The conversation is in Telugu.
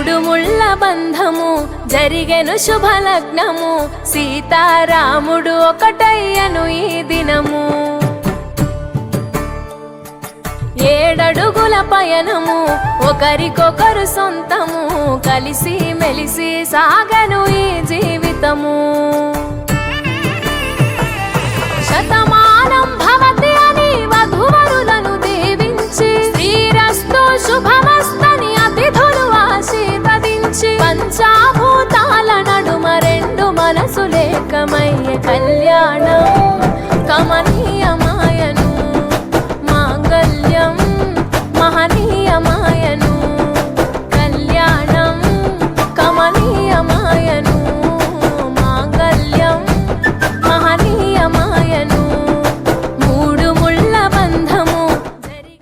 మూడు ముళ్ళ బంధము జరిగెను శుభలగ్నము సీతారాముడు ఒకటయ్యను ఈ దినము 7 అడుగుల పయనము ఒకరికొకరు సొంతము కలిసి మెలిసి సాగను ఈ జీవితము శతమానం భవతి అని వధువరులను దీవించి శ్రీరస్తు శుభమస్తని అతిథులు ఆశీర్వదించి పంచాభూతాల నడుమ 2 మనసులేకమయ్యే కళ్యాణ